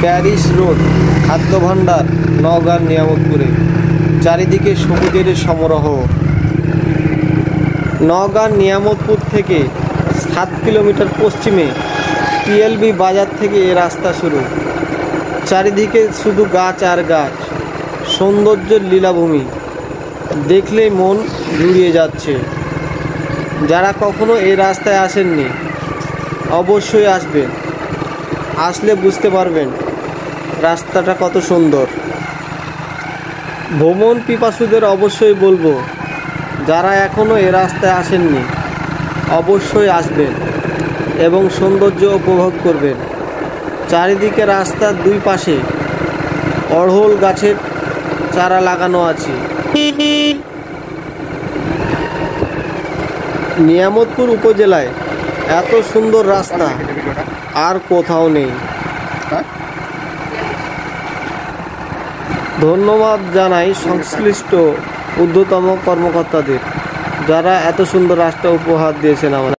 Paris road খাদ্য ভাণ্ডার নওগাঁর নিয়ামতপুরে। চারিদিকে সবুজের সমারোহ। নওগাঁর নিয়ামতপুর থেকে 7 কিলোমিটার পশ্চিমে পিএলবি বাজার থেকে এ রাস্তা শুরু। চারিদিকে শুধু গাছ আর গাছ, সৌন্দর্যের লীলাভূমি। দেখলেই মন জুড়িয়ে যাচ্ছে। যারা কখনো এই রাস্তায় আসেননি অবশ্যই আসবেন। আসলে বুঝতে পারবেন রাস্তাটা কত সুন্দর। ভ্রমণ পিপাসুদের অবশ্যই বলবো, যারা এখনও এ রাস্তায় আসেননি অবশ্যই আসবেন এবং সৌন্দর্য উপভোগ করবেন। চারিদিকে রাস্তার দুই পাশে অড়হল গাছের চারা লাগানো আছে। নিয়ামতপুর উপজেলায় এত সুন্দর রাস্তা আর কোথাও নেই। ধন্যবাদ জানাই সংশ্লিষ্ট ঊর্ধ্বতম কর্মকর্তাদের, যারা এত সুন্দর রাস্তা উপহার দিয়েছেন আমাদের।